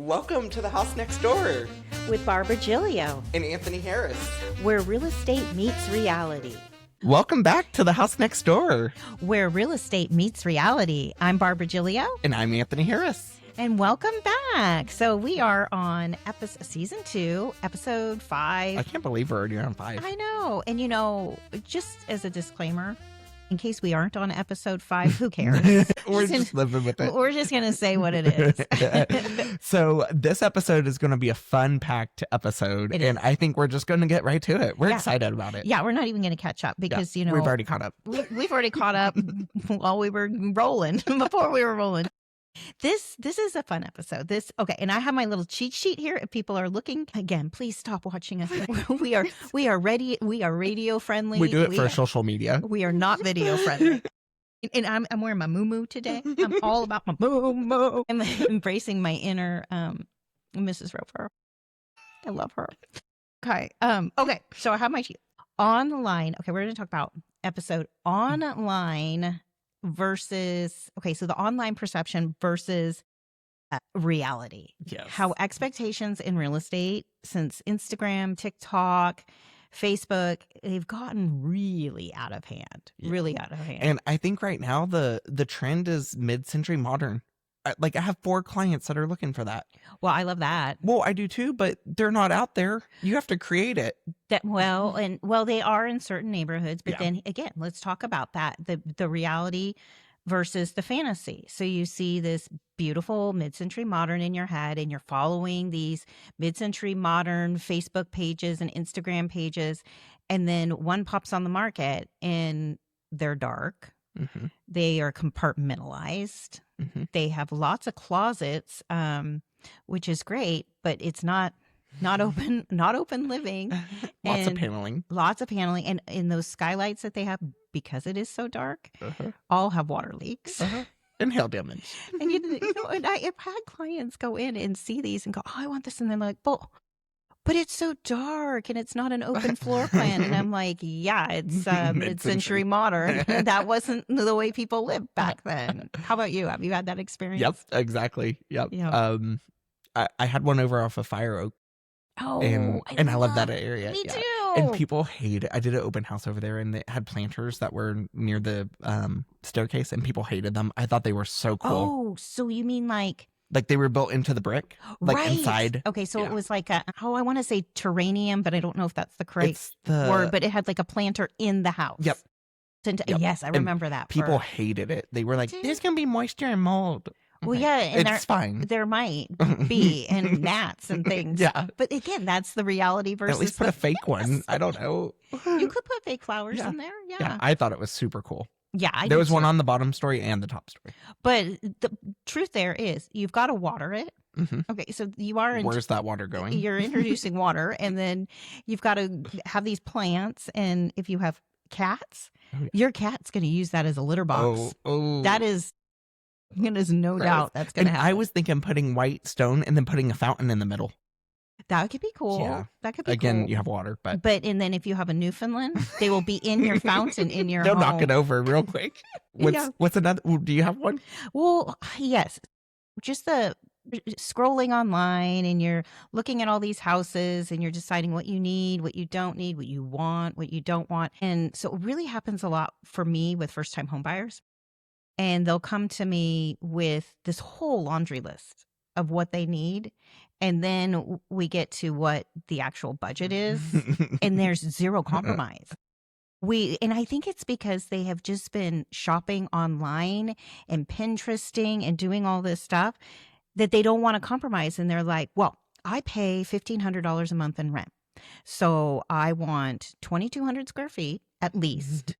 Welcome to the house next door with Barbara Giglio and Anthony Harris, where real estate meets reality. Welcome back to the house next door, where real estate meets reality. I'm Barbara Giglio. And I'm Anthony Harris. And welcome back. So we are on season 2, episode 5. I can't believe we're already on 5. I know. And just as a disclaimer, in case we aren't on episode 5, who cares? We're just living with it. We're just going to say what it is. So this episode is going to be a fun-packed episode, and I think we're just going to get right to it. We're excited about it. Yeah, we're not even going to catch up because, we've already caught up. We've already caught up while we were rolling, before we were rolling. This is a fun episode. And I have my little cheat sheet here. If people are looking, again, please stop watching us. We are ready. We are radio friendly. We do it for social media. We are not video friendly. And I'm wearing my moo today. I'm all about my moo. I'm embracing my inner Mrs. Roper. I love her. Okay. Okay. So I have my sheet online. Okay, we're going to talk about episode online versus, so the online perception versus reality. Yes. How expectations in real estate since Instagram, TikTok, Facebook, they've gotten really out of hand. Really out of hand. And I think right now the trend is mid-century modern. I have 4 clients that are looking for that. Well, I love that. Well, I do too, but they're not out there. You have to create it. They are in certain neighborhoods, but then again, let's talk about that. The reality versus the fantasy. So you see this beautiful mid-century modern in your head, and you're following these mid-century modern Facebook pages and Instagram pages, and then one pops on the market and they're dark. Mm-hmm. They are compartmentalized. Mm-hmm. They have lots of closets, which is great, but it's not open living. Lots of paneling. And in those skylights that they have, because it is so dark, all have water leaks. And hail damage. And and I've had clients go in and see these and go, "Oh, I want this," and they're like, but it's so dark and it's not an open floor plan. And I'm like, yeah, it's mid-century modern. That wasn't the way people lived back then. How about you? Have you had that experience? Yep, exactly. Yep. I had one over off of Fire Oak. Oh, and I love that area. Me too. And people hate it. I did an open house over there, and they had planters that were near the staircase, and people hated them. I thought they were so cool. Oh, so you mean like they were built into the brick, inside. Okay, so it was like I want to say terranium, but I don't know if that's the correct word, but it had like a planter in the house. Yep. Yes, I remember that. People hated it. They were like, there's going to be moisture and mold. Well, yeah, and it's fine. There might be, and gnats and things. Yeah. But again, that's the reality versus At least put a fake one. I don't know. You could put fake flowers in there. Yeah. I thought it was super cool. Yeah, there was one on the bottom story and the top story. But the truth there is, you've got to water it. Mm-hmm. Okay, so you are. Where's that water going? You're introducing water, and then you've got to have these plants. And if you have cats, your cat's going to use that as a litter box. That is no doubt that's going to happen. I was thinking putting white stone and then putting a fountain in the middle. That could be cool. Yeah. That could be Again, cool. you have water, but and then if you have a Newfoundland, they will be in your fountain in your They'll home. knock it over real quick. What's another? Do you have one? Well, yes. Just the scrolling online, and you're looking at all these houses, and you're deciding what you need, what you don't need, what you want, what you don't want. And so it really happens a lot for me with first-time home buyers. And they'll come to me with this whole laundry list of what they need. And then we get to what the actual budget is, and there's zero compromise. And I think it's because they have just been shopping online and Pinteresting and doing all this stuff that they don't want to compromise. And they're like, well, I pay $1,500 a month in rent. So I want 2,200 square feet at least.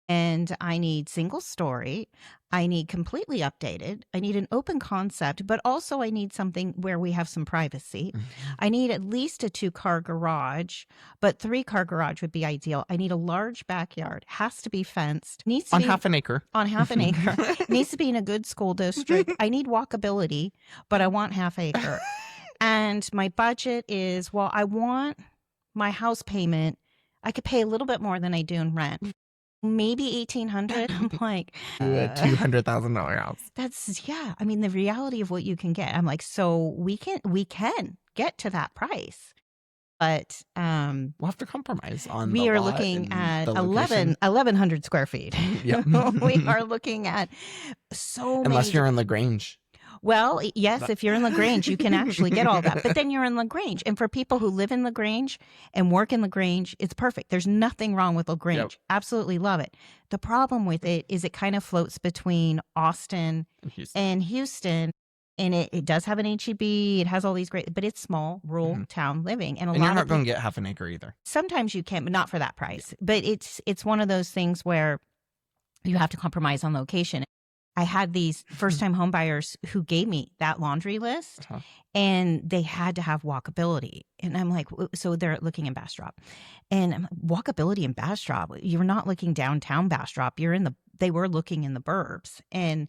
And I need single story. I need completely updated. I need an open concept, but also I need something where we have some privacy. I need at least a 2-car garage, but 3-car garage would be ideal. I need a large backyard. Has to be fenced. Needs to on be half an acre. On half an acre. Needs to be in a good school district. I need walkability, but I want half acre. And my budget is, I want my house payment. I could pay a little bit more than I do in rent. maybe 1,800. I'm like, A $200,000 house. that's, yeah. I mean, the reality of what you can get. I'm like, so we can get to that price. But We'll have to compromise on the we are lot looking and at the location. 1,100 square feet. Yep. We are looking at so Unless many. you're in LaGrange. Well, yes, That- if you're in LaGrange, you can actually get all that. But then you're in LaGrange. And for people who live in LaGrange and work in LaGrange, it's perfect. There's nothing wrong with LaGrange. Yep. Absolutely love it. The problem with it is it kind of floats between Austin and Houston. And it does have an HEB. It has all these great, but it's small, rural town living. And you're not going to get half an acre either. Sometimes you can, but not for that price. But it's one of those things where you have to compromise on location. I had these first-time home buyers who gave me that laundry list, and they had to have walkability. And I'm like, so they're looking in Bastrop, and I'm like, walkability in Bastrop. You're not looking downtown Bastrop. They were looking in the burbs, and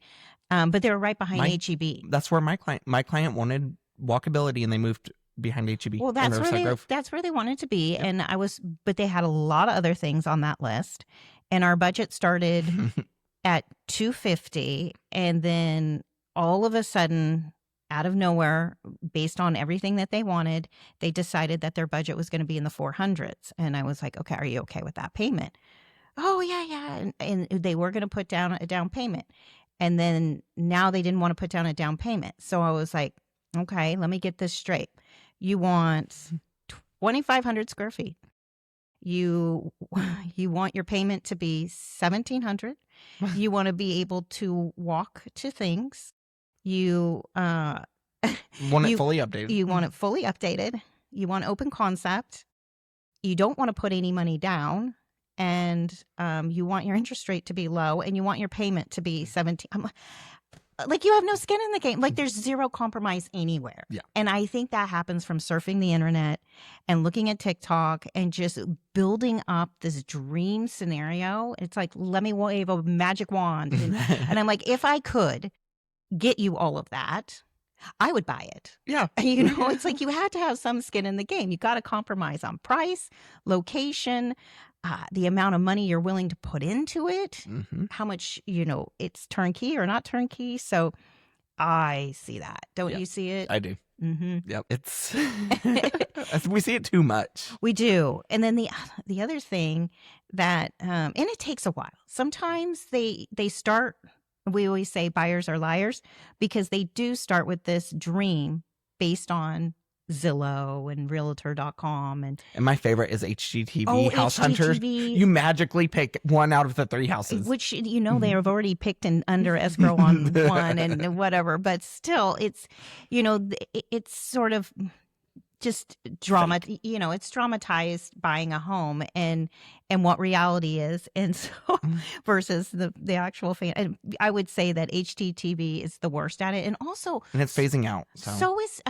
but they were right behind HEB. That's where my client wanted walkability, and they moved behind HEB. Well, that's where they wanted to be, and but they had a lot of other things on that list, and our budget started at $250, and then all of a sudden, out of nowhere, based on everything that they wanted, they decided that their budget was going to be in the 400s. And I was like, okay, are you okay with that payment? Oh, yeah. And they were going to put down a down payment. And then now they didn't want to put down a down payment. So I was like, okay, let me get this straight. You want 2,500 square feet. You want your payment to be 1,700. You want to be able to walk to things. You want it fully updated. You want it fully updated. You want open concept. You don't want to put any money down, and you want your interest rate to be low, and you want your payment to be 17. Like, you have no skin in the game. Like, there's zero compromise anywhere. Yeah. And I think that happens from surfing the internet and looking at TikTok and just building up this dream scenario. It's like, let me wave a magic wand. And I'm like, if I could get you all of that, I would buy it. Yeah. It's like you had to have some skin in the game. You got to compromise on price, location, the amount of money you're willing to put into it, how much, it's turnkey or not turnkey. So I see that. Don't you see it? I do. Yep. It's, we see it too much. We do. And then the other thing that, and it takes a while. Sometimes they start, we always say buyers are liars, because they do start with this dream based on Zillow and Realtor.com. And my favorite is HGTV, House Hunters. You magically pick one out of the 3 houses. Which, they have already picked and under escrow on one and whatever. But still, it's, it's sort of just drama. It's dramatized buying a home and what reality is. And so versus the actual fan. And I would say that HGTV is the worst at it. And also. And it's phasing out. So is,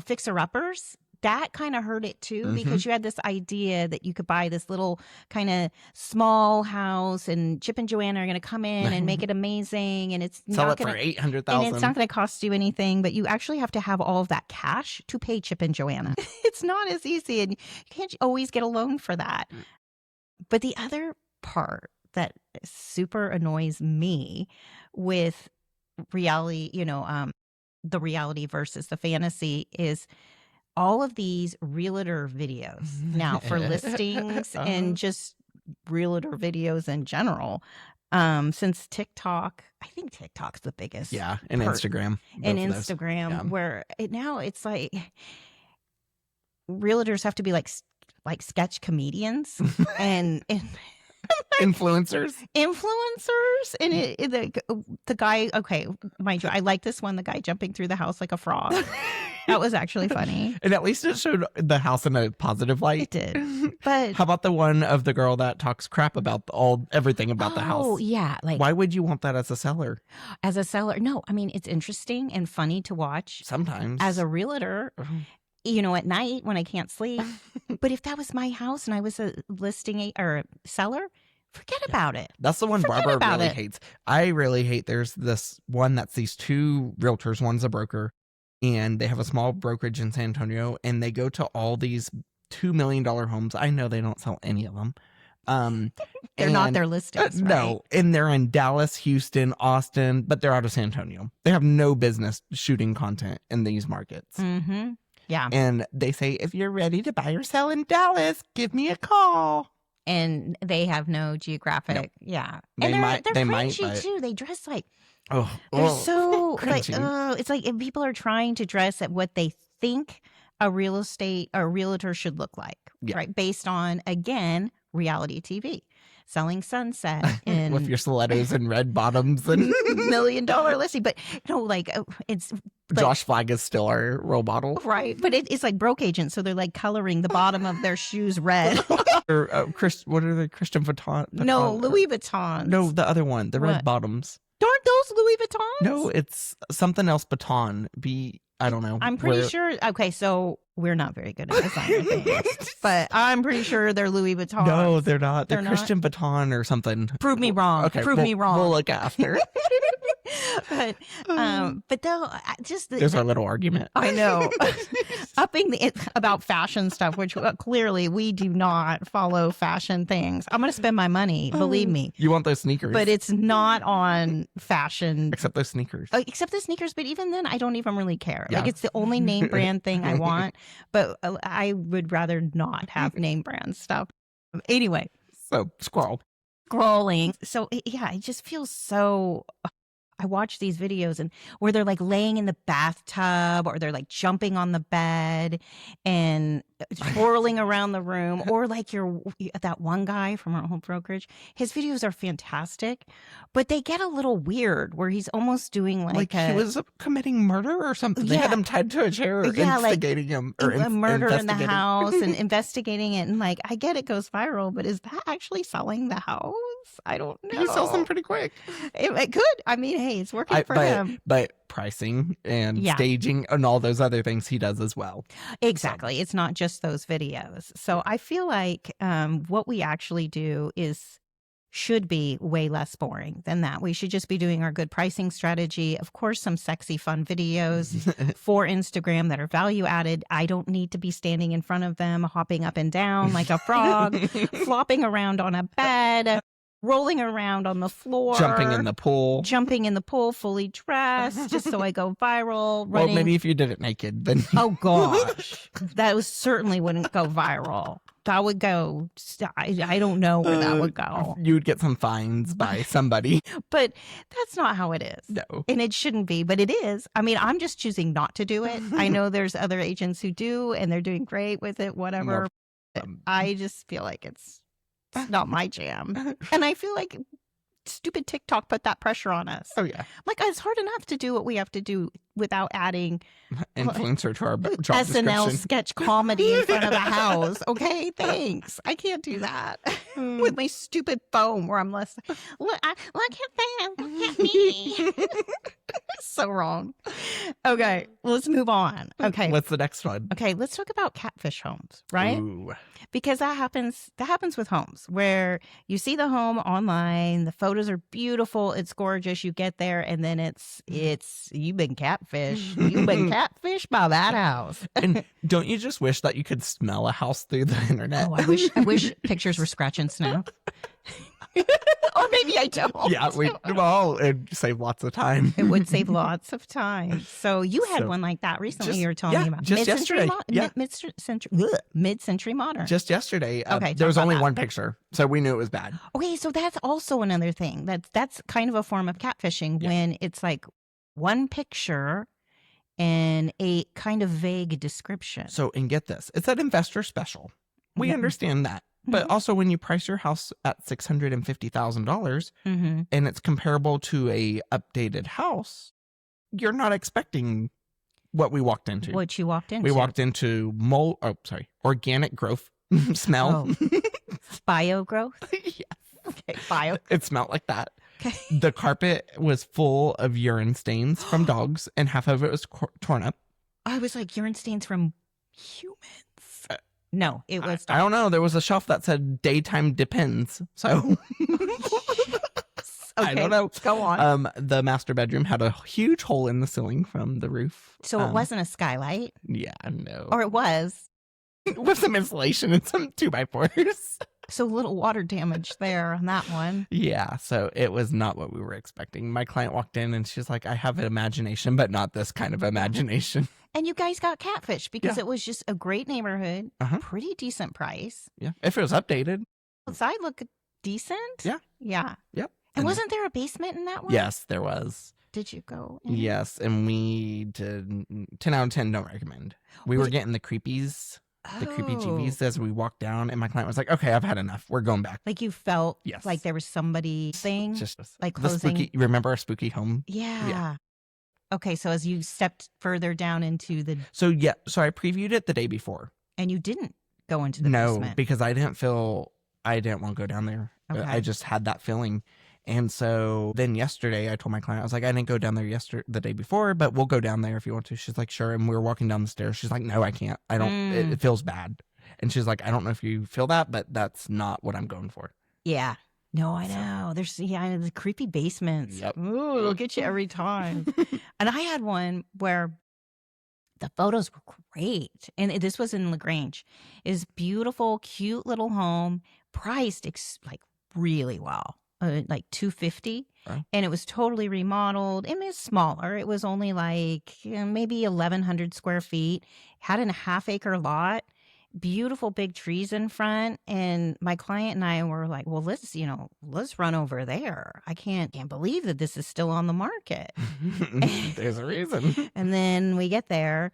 fixer-uppers. That kind of hurt it too, because you had this idea that you could buy this little kind of small house, and Chip and Joanna are going to come in and make it amazing, and it's sell not it for $800,000, and it's not going to cost you anything. But you actually have to have all of that cash to pay Chip and Joanna. It's not as easy, and you can't always get a loan for that. But the other part that super annoys me with reality, the reality versus the fantasy, is all of these realtor videos now for listings and just realtor videos in general. Since TikTok, I think TikTok's the biggest. Yeah, and Instagram. And Instagram, where it's like realtors have to be like sketch comedians and influencers. And the guy, okay, mind you, I like this one, the guy jumping through the house like a frog. That was actually funny. And at least it showed the house in a positive light. It did. But how about the one of the girl that talks crap about everything about the house? Oh, yeah. Like, why would you want that as a seller? As a seller? No, I mean, it's interesting and funny to watch. Sometimes. As a realtor, at night when I can't sleep. But if that was my house and I was a listing or a seller, forget about it. That's the one Barbara really hates. I really hate, there's this one that's these 2 realtors. One's a broker, and they have a small brokerage in San Antonio, and they go to all these $2 million homes. I know they don't sell any of them, They're not and, their listings, right? No, and they're in Dallas, Houston, Austin, but they're out of San Antonio. They have no business shooting content in these markets. Mm-hmm. Yeah. And they say, if you're ready to buy or sell in Dallas, give me a call. And they have no geographic. Nope. Yeah. They And might- they're they might, cringy but- too. They dress like, Oh, they're so like, cringy. it's like if people are trying to dress at what they think a real estate or realtor should look like, Yeah. right? Based on, again, reality TV, selling sunset in With your stilettos and red bottoms and $1 million listing. But no, like it's Josh Flagg is still our role model. right. But it's like broke agents. So they're like coloring the bottom of their shoes red. Or what are they? Christian Vuitton? No, Louis Vuitton. No, the other one, the red What? bottoms. Aren't those Louis Vuittons? No, it's something else. Baton. I don't know. I'm pretty sure. Okay, so we're not very good at designer things, but I'm pretty sure they're Louis Vuitton. No, they're not. They're They're not? Christian Vuitton or something. Prove me wrong. Okay, Prove me wrong. We'll look after. but though, just There's our little argument. I know upping about fashion stuff, which clearly we do not follow fashion things. I'm going to spend my money, believe me, You want those sneakers, but it's not on fashion. except those sneakers. Except the sneakers, but even then, I don't even really care. Yeah. Like, it's the only name brand thing I want, but I would rather not have name brand stuff. Anyway, So squirrel. scrolling. So, yeah, it just feels so. I watch these videos and where they're like laying in the bathtub or they're like jumping on the bed and twirling around the room, or like that one guy from our home brokerage. His videos are fantastic, but they get a little weird where he's almost doing Like he was committing murder or something. They had Yeah. him tied to a chair, Yeah, like, instigating him or a murder in the investigating. house and investigating it. And like, I get it goes viral, but is that actually selling the house? I don't know. He sells them pretty quick. It could. I mean, hey, it's working for him. But pricing and Yeah. staging and all those other things he does as well. Exactly. It's not just those videos. So I feel like what we actually do should be way less boring than that. We should just be doing our good pricing strategy. Of course, some sexy, fun videos for Instagram that are value added. I don't need to be standing in front of them, hopping up and down like a frog, flopping around on a bed, rolling around on the floor, Jumping in the pool, fully dressed, just so I go viral. Well, Running. maybe if you did it naked, then Oh gosh, certainly wouldn't go viral. That would go. I don't know where that would go. you would get some fines by somebody. But that's not how it is. No. And it shouldn't be, but it is. I mean, I'm just choosing not to do it. I know there's other agents who do, and they're doing great with it, whatever. I just feel like it's not my jam. And I feel like stupid TikTok put that pressure on us. Oh yeah, Like, it's hard enough to do what we have to do without adding influencer to our job SNL description. sketch comedy in front of the house. Okay, thanks. I can't do that with my stupid phone where I'm less. Look at them. Look at me. So wrong. Okay, let's move on. Okay. What's the next one? Okay, let's talk about catfish homes, right? Ooh. Because that happens with homes where you see the home online, the photos are beautiful, it's gorgeous, you get there and then it's you've been catfished. You've been catfished by that house. And don't you just wish that you could smell a house through the internet? Oh, I wish pictures were scratching snow. Or maybe I don't. Yeah, it'd save lots of time. It would save lots of time. So you had one like that recently. You were telling me about just yesterday. mid-century modern. Just yesterday. Okay, there was talk about only that. one picture, so we knew it was bad. Okay, so that's also another thing. That's kind of a form of catfishing when it's like one picture and a kind of vague description. So, and get this, it's an investor special. We Mhm. understand that. But also when you price your house at $650,000 Mm-hmm. and it's comparable to a updated house, you're not expecting what we walked into. What you walked into. We walked into organic growth smell. Bio growth. Yes. Okay, bio. It smelled like that. Okay. The carpet was full of urine stains from dogs and half of it was torn up. I was like, urine stains from humans. No, it was. I don't know. There was a shelf that said daytime depends. So I don't know. Go on. The master bedroom had a huge hole in the ceiling from the roof. So it wasn't a skylight, Yeah, no. or it was. With some insulation and some 2x4s. So a little water damage there on that one. Yeah, so it was not what we were expecting. My client walked in and she's like, I have an imagination, but not this kind of imagination. And you guys got catfish because Yeah. it was just a great neighborhood, Uh-huh. pretty decent price. Yeah. If it was updated. Outside looked decent. Yeah. Yeah. Yep. And wasn't there a basement in that one? Yes, there was. Did you go in? Yes, and we did 10 out of 10 don't recommend. We were getting the creepies, the creepy GVs as we walked down, and my client was like, okay, I've had enough. We're going back. Like you felt Yes. like there was somebody thing? Just like the closing. spooky, remember our spooky home? Yeah. Okay, so as you stepped further down into the... So I previewed it the day before. And you didn't go into the basement? Because I didn't want to go down there. Okay. I just had that feeling. And so then yesterday I told my client, I was like, I didn't go down there the day before, but we'll go down there if you want to. She's like, sure. And we were walking down the stairs. She's like, no, I can't. I don't, it feels bad. And she's like, I don't know if you feel that, but that's not what I'm going for. Yeah. No, I know. There's the creepy basements. Yep. Ooh, it'll get you every time. And I had one where the photos were great. And this was in LaGrange. It's beautiful, cute little home, priced like really well. Like $250, and it was totally remodeled. It was smaller. It was only like maybe 1,100 square feet. Had a half-acre lot, beautiful big trees in front. And my client and I were like, "Well, let's run over there." I can't believe that this is still on the market. There's a reason. And then we get there.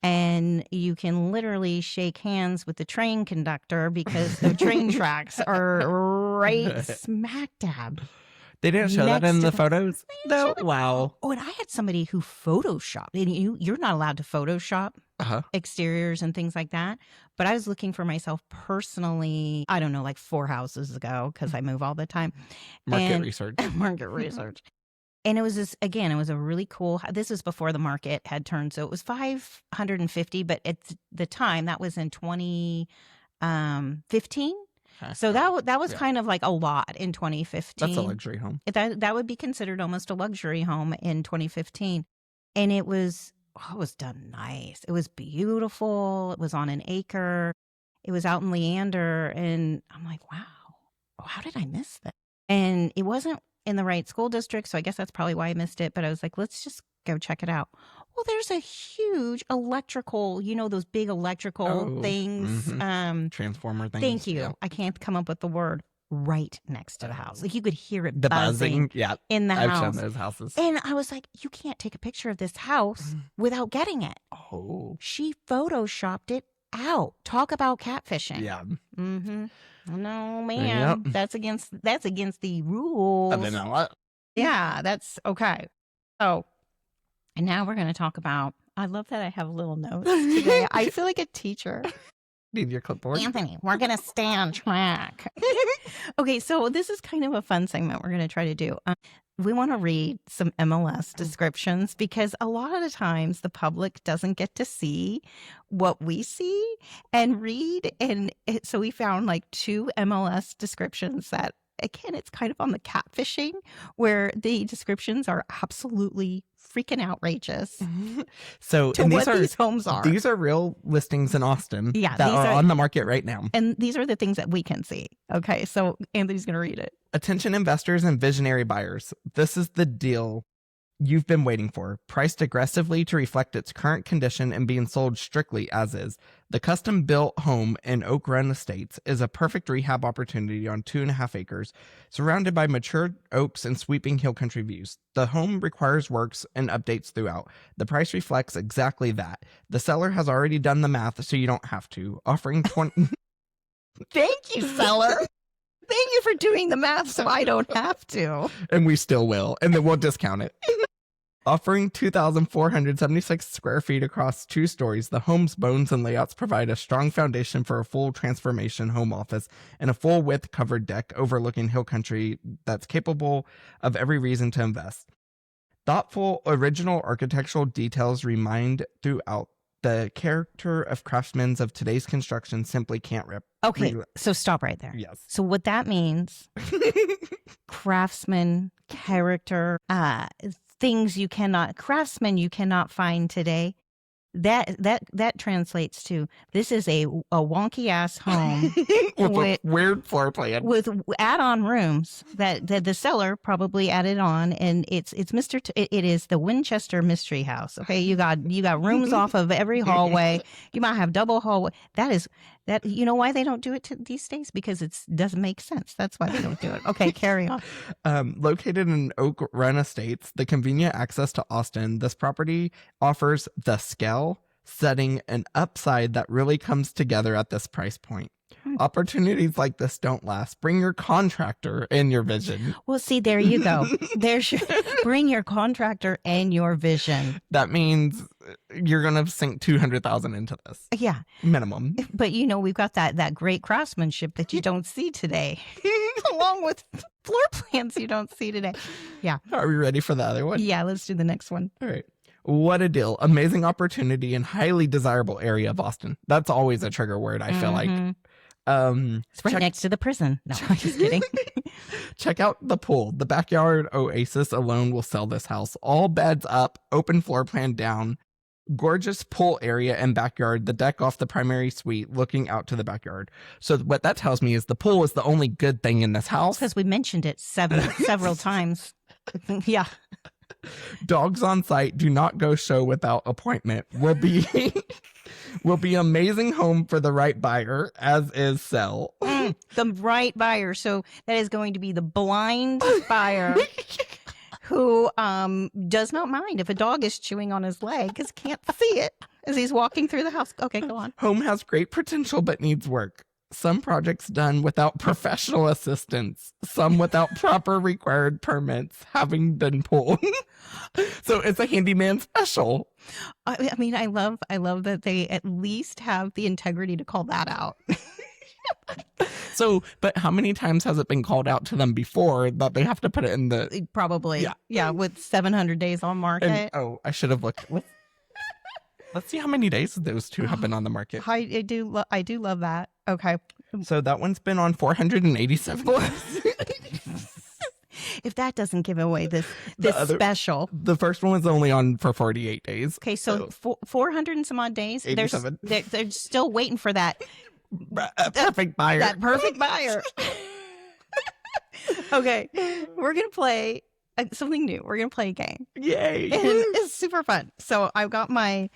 And you can literally shake hands with the train conductor because the train tracks are right smack dab. They didn't show that in the photos? No. Wow. Oh, and I had somebody who photoshopped. And you're not allowed to Photoshop exteriors and things like that. But I was looking for myself personally, I don't know, like 4 houses ago because I move all the time. Market research. And it was it was a really cool, this was before the market had turned. So it was 550, but at the time that was in 2015. So that was kind of like a lot in 2015. That's a luxury home. That would be considered almost a luxury home in 2015. And it was done nice. It was beautiful. It was on an acre. It was out in Leander. And I'm like, wow, how did I miss that? And it wasn't in the right school district, so I guess that's probably why I missed it. But I was like, let's just go check it out. Well, there's a huge electrical, those big electrical things. Transformer things. Thank you. Yeah. I can't come up with the word. Right next to the house. Like you could hear it the buzzing in the house. I've shown those houses. And I was like, you can't take a picture of this house without getting it. Oh. She photoshopped it out. Talk about catfishing. Yeah. Mm-hmm. No, man. Yep. That's against the rules. And then what? Yeah, that's okay. So, and now we're going to talk about, I love that I have little notes today. I feel like a teacher. Need your clipboard. Anthony, we're going to stay on track. Okay, so this is kind of a fun segment we're going to try to do. We want to read some MLS descriptions because a lot of the times the public doesn't get to see what we see and read. And so we found like 2 MLS descriptions that, again, it's kind of on the catfishing where the descriptions are absolutely freaking outrageous. So to what these homes are. These are real listings in Austin that are on the market right now. And these are the things that we can see. Okay, so Anthony's going to read it. Attention investors and visionary buyers. This is the deal you've been waiting for, priced aggressively to reflect its current condition and being sold strictly as is. The custom-built home in Oak Run Estates is a perfect rehab opportunity on 2.5 acres, surrounded by mature oaks and sweeping hill country views. The home requires works and updates throughout. The price reflects exactly that. The seller has already done the math, so you don't have to. Offering 20... Thank you, seller. Thank you for doing the math so I don't have to. And we still will, and then we'll discount it. Offering 2,476 square feet across 2 stories, the home's bones and layouts provide a strong foundation for a full transformation home office and a full-width covered deck overlooking hill country that's capable of every reason to invest. Thoughtful, original architectural details remind throughout the character of craftsmen of today's construction simply can't rip. Okay, so stop right there. Yes. So what that means, craftsman, character, craftsmen you cannot find today. That translates to, this is a wonky ass home with a weird floor plan with add-on rooms that the seller probably added on, and it's it is the Winchester Mystery House. Okay, you got rooms off of every hallway. You might have double hallway. That you know why they don't do it these days? Because it doesn't make sense. That's why they don't do it. Okay, carry on. Located in Oak Run Estates, the convenient access to Austin, this property offers the scale, setting, and upside that really comes together at this price point. Opportunities like this don't last. Bring your contractor and your vision. Well, see, there you go. Bring your contractor and your vision. That means you're going to sink $200,000 into this. Yeah. Minimum. But, we've got that great craftsmanship that you don't see today, along with floor plans you don't see today. Yeah. Are we ready for the other one? Yeah, let's do the next one. All right. What a deal. Amazing opportunity and highly desirable area of Austin. That's always a trigger word, I feel like. It's right next to the prison. No, I'm just kidding. Check out the pool. The backyard oasis alone will sell this house. All beds up, open floor plan down, gorgeous pool area and backyard, the deck off the primary suite looking out to the backyard. So what that tells me is the pool is the only good thing in this house. Because we mentioned it several times. Yeah. Dogs on site. Do not go show without appointment. Will be amazing home for the right buyer, as is sell. The right buyer. So that is going to be the blind buyer who does not mind if a dog is chewing on his leg because can't see it as he's walking through the house. Okay, go on. Home has great potential but needs work. Some projects done without professional assistance, some without proper required permits having been pulled. So it's a handyman special. I mean, I love that they at least have the integrity to call that out. So, but how many times has it been called out to them before that they have to put it in the... Probably. Yeah, with 700 days on market. And, I should have looked. Let's see how many days those two have been on the market. I do love that. Okay. So that one's been on 487 days. If that doesn't give away this special. The first one was only on for 48 days. Okay, so 400 and some odd days. 87. They're still waiting for that perfect buyer. That perfect buyer. Okay, we're going to play something new. We're going to play a game. Yay. And it's super fun. So I've got my...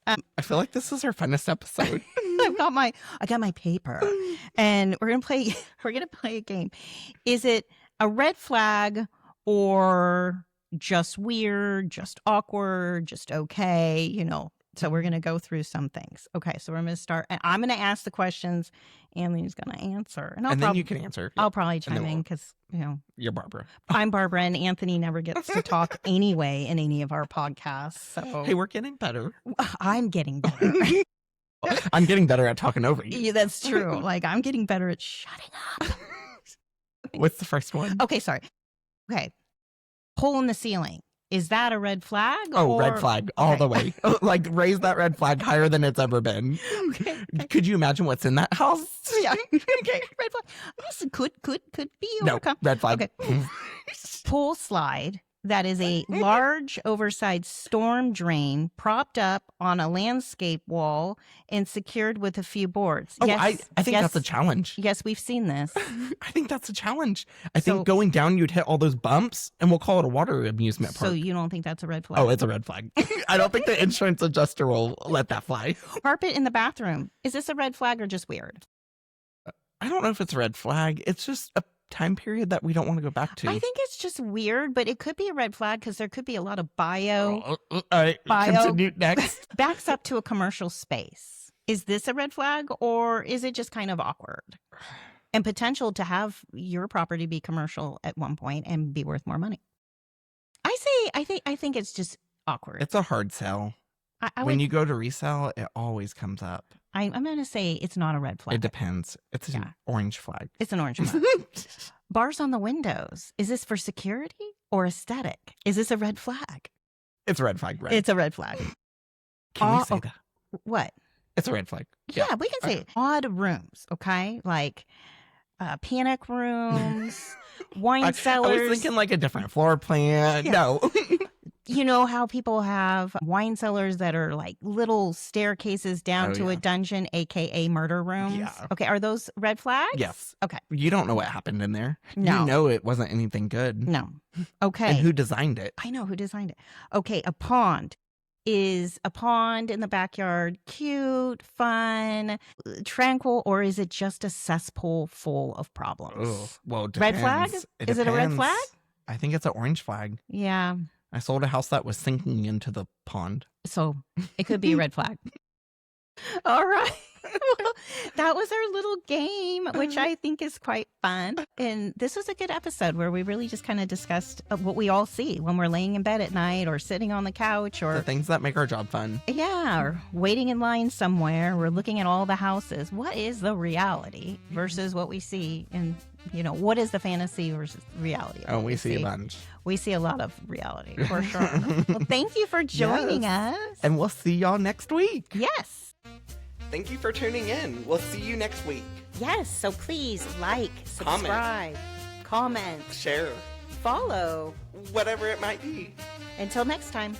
I feel like this is our funnest episode. I got my paper, and we're gonna play a game. Is it a red flag or just weird, just awkward, just okay? So we're gonna go through some things. Okay, so we're gonna start, and I'm gonna ask the questions. Anthony's gonna answer, and then you can answer. I'll probably chime in because you're Barbara. I'm Barbara, and Anthony never gets to talk anyway in any of our podcasts. So hey, we're getting better. I'm getting better. I'm getting better at talking over you. Yeah, that's true. Like, I'm getting better at shutting up. What's the first one? Okay, sorry. Okay. Hole in the ceiling. Is that a red flag? Red flag all the way. Like, raise that red flag higher than it's ever been. Okay. Could you imagine what's in that house? Yeah. Okay. Red flag. This could be overcome. No, red flag. Okay. Pool slide. That is a large, oversized storm drain propped up on a landscape wall and secured with a few boards. Oh, yes, I think that's a challenge. Yes, we've seen this. I think that's a challenge. I think going down, you'd hit all those bumps, and we'll call it a water amusement park. So you don't think that's a red flag? Oh, it's a red flag. I don't think the insurance adjuster will let that fly. Carpet in the bathroom. Is this a red flag or just weird? I don't know if it's a red flag. It's just a time period that we don't want to go back to. I think it's just weird, but it could be a red flag because there could be a lot of bio. All right, continue next. Backs up to a commercial space. Is this a red flag or is it just kind of awkward? And potential to have your property be commercial at one point and be worth more money. I think it's just awkward. It's a hard sell. When you go to resell, it always comes up. I'm going to say it's not a red flag. It depends. It's an orange flag. It's an orange flag. Bars on the windows. Is this for security or aesthetic? Is this a red flag? It's a red flag, right? It's a red flag. Can we say that? What? It's a red flag. Yeah, we can say odd rooms, okay? Like panic rooms, wine cellars. I was thinking like a different floor plan. Yeah. No. You know how people have wine cellars that are like little staircases down Oh, to yeah. a dungeon, aka murder rooms? Yeah. Okay, are those red flags? Yes. Okay. You don't know what happened in there. No. You know it wasn't anything good. No. Okay. And who designed it? I know who designed it. Okay, a pond. Is a pond in the backyard cute, fun, tranquil, or is it just a cesspool full of problems? Ugh. Well, it Red depends. flag? It Is it a red depends. flag? I think it's an orange flag. Yeah. I sold a house that was sinking into the pond. So it could be a red flag. All right. Well, that was our little game, which I think is quite fun. And this was a good episode where we really just kind of discussed what we all see when we're laying in bed at night or sitting on the couch or The things that make our job fun. yeah, or waiting in line somewhere. We're looking at all the houses. What is the reality versus what we see? And, you know, what is the fantasy versus reality? Oh, we see a bunch. We see a lot of reality for sure. Well, thank you for joining us. And we'll see y'all next week. Yes. Thank you for tuning in. We'll see you next week. Yes. So please like, subscribe, comment, Share. follow. Whatever it might be. Until next time.